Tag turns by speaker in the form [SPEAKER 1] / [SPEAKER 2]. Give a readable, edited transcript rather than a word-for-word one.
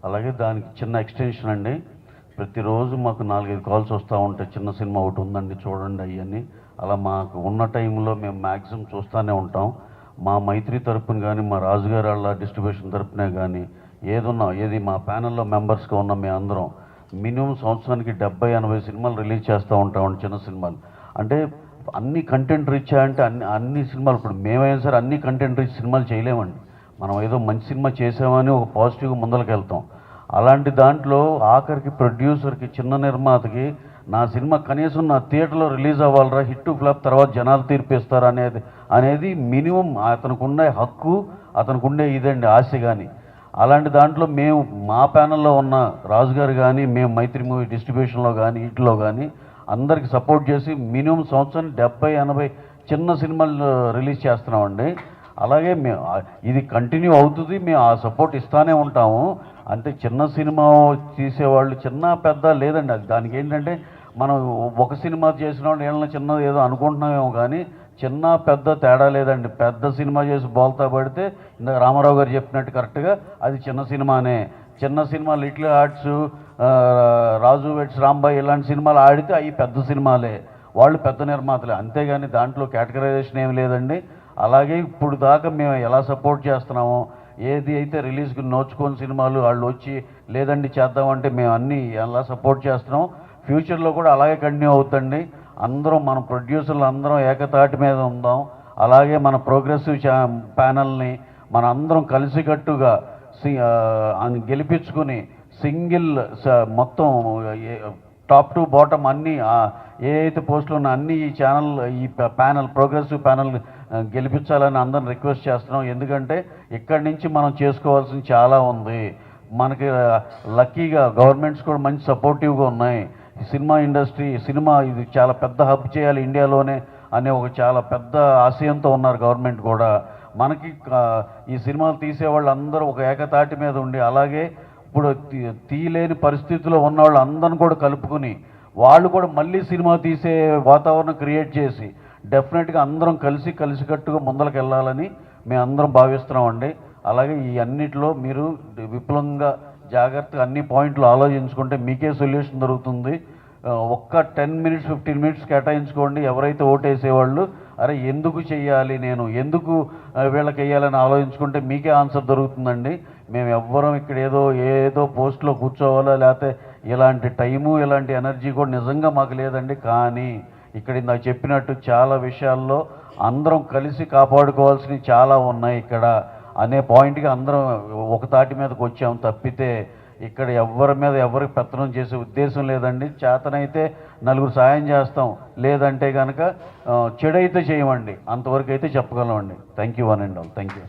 [SPEAKER 1] అలాగే దానికి చిన్న ఎక్స్టెన్షన్ అండి. ప్రతిరోజు మాకు 4-5 కాల్స్ వస్తూ ఉంటాయి, చిన్న సినిమా ఒకటి ఉందండి చూడండి అవన్నీ. అలా మాకు ఉన్న టైంలో మేము మ్యాక్సిమం చూస్తూనే ఉంటాం. మా మైత్రి తరపున కానీ, మా రాజుగారి వాళ్ళ డిస్ట్రిబ్యూషన్ తరపునే కానీ ఏది మా ప్యానెల్లో మెంబర్స్గా ఉన్న మేము అందరం మినిమం సంవత్సరానికి 70-80 సినిమాలు రిలీజ్ చేస్తూ ఉంటామండి, చిన్న సినిమాలు. అంటే అన్ని కంటెంట్ రీచ్ అంటే అన్ని సినిమాలు, ఇప్పుడు మేమైనా సరే అన్ని కంటెంట్ రీచ్ సినిమాలు చేయలేమండి. మనం ఏదో మంచి సినిమా చేసామని ఒక పాజిటివ్గా ముందరికి వెళ్తాం. అలాంటి దాంట్లో ఆఖరికి ప్రొడ్యూసర్కి, చిన్న నిర్మాతకి నా సినిమా కనీసం నా థియేటర్లో రిలీజ్ అవ్వాలరా, హిట్ ఫ్లాప్ తర్వాత జనాలు తీర్పిస్తారు అనేది మినిమం అతనికి ఉండే హక్కు, అతనికి ఉండే ఇదండి ఆశ. కానీ అలాంటి దాంట్లో మేము మా ప్యానల్లో ఉన్న రాజుగారు కానీ, మేము మైత్రి మూవీ డిస్ట్రిబ్యూషన్లో కానీ, వీటిలో కానీ అందరికి సపోర్ట్ చేసి మినిమం సంవత్సరం 70-80 చిన్న సినిమాలు రిలీజ్ చేస్తున్నామండి. అలాగే మేము ఇది కంటిన్యూ అవుతుంది, మేము ఆ సపోర్ట్ ఇస్తూనే ఉంటాము. అంటే చిన్న సినిమా తీసేవాళ్ళు చిన్న పెద్ద లేదండి, అది దానికి ఏంటంటే మనం ఒక సినిమా చేసిన వాళ్ళు ఏళ్ళ చిన్నది ఏదో అనుకుంటున్నామేమో, కానీ చిన్న పెద్ద తేడా లేదండి. పెద్ద సినిమా చేసి బోల్తా పడితే ఇందాక రామారావు గారు చెప్పినట్టు కరెక్ట్గా అది చిన్న సినిమానే. చిన్న సినిమా లిటిల్ హార్ట్స్, రాజు వెడ్స్ రాంబాయ్ ఇలాంటి సినిమాలు ఆడితే అవి పెద్ద సినిమాలే, వాళ్ళు పెద్ద నిర్మాతలే, అంతేగాని దాంట్లో కేటగరైజేషన్ ఏమి లేదండి. అలాగే ఇప్పుడు దాకా మేము ఎలా సపోర్ట్ చేస్తున్నామో, ఏది అయితే రిలీజ్కి నోచుకొని సినిమాలు వాళ్ళు వచ్చి లేదండి చేద్దామంటే మేము అన్నీ ఎలా సపోర్ట్ చేస్తున్నాం, ఫ్యూచర్లో కూడా అలాగే కంటిన్యూ అవుతుంది. అందరం మన ప్రొడ్యూసర్లు అందరం ఏకతాటి మీద ఉందాం. అలాగే మన ప్రోగ్రెసివ్ ప్యానల్ని మన అందరం కలిసికట్టుగా గెలిపించుకుని సింగిల్ మొత్తం టాప్ టు బాటమ్ అన్నీ ఏ అయితే పోస్టులు ఉన్నా అన్నీ ఈ ప్యానల్ ప్రోగ్రెసివ్ ప్యానల్ గెలిపించాలని అందరం రిక్వెస్ట్ చేస్తున్నాం. ఎందుకంటే ఇక్కడి నుంచి మనం చేసుకోవాల్సింది చాలా ఉంది. మనకి లక్కీగా గవర్నమెంట్స్ కూడా మంచి సపోర్టివ్గా ఉన్నాయి. సినిమా ఇండస్ట్రీ, సినిమా ఇది చాలా పెద్ద హబ్ చేయాలి ఇండియాలోనే అనే ఒక చాలా పెద్ద ఆశయంతో ఉన్నారు గవర్నమెంట్ కూడా. మనకి ఈ సినిమాలు తీసేవాళ్ళు అందరూ ఒక ఏకతాటి మీద ఉండి, అలాగే ఇప్పుడు తీయలేని పరిస్థితిలో ఉన్నవాళ్ళు అందరిని కూడా కలుపుకుని వాళ్ళు కూడా మళ్ళీ సినిమా తీసే వాతావరణం క్రియేట్ చేసి డెఫినెట్గా అందరం కలిసికట్టుగా ముందరికి వెళ్ళాలని మేము అందరం భావిస్తున్నామండి. అలాగే ఈ అన్నిటిలో మీరు విపులంగా జాగ్రత్తగా అన్ని పాయింట్లు ఆలోచించుకుంటే మీకే సొల్యూషన్ దొరుకుతుంది. ఒక్క 10 minutes 15 minutes కేటాయించుకోండి. ఎవరైతే ఓటేసేవాళ్ళు అరే ఎందుకు చెయ్యాలి, నేను ఎందుకు వీళ్ళకి వేయాలని ఆలోచించుకుంటే మీకే ఆన్సర్ దొరుకుతుందండి. మేము ఎవ్వరం ఇక్కడ ఏదో పోస్ట్లో కూర్చోవాలా, లేకపోతే ఇలాంటి టైము ఇలాంటి ఎనర్జీ కూడా నిజంగా మాకు లేదండి. కానీ ఇక్కడ నాకు చెప్పినట్టు చాలా విషయాల్లో అందరం కలిసి కాపాడుకోవాల్సినవి చాలా ఉన్నాయి ఇక్కడ అనే పాయింట్కి అందరం ఒక తాటి మీదకి వచ్చాము. తప్పితే ఇక్కడ ఎవరికి పెత్తనం చేసే ఉద్దేశం లేదండి. చేతనైతే నలుగురు సాయం చేస్తాం, లేదంటే కనుక చెడైతే చేయమండి, అంతవరకు అయితే చెప్పగలమండి. Thank you one and all. Thank you.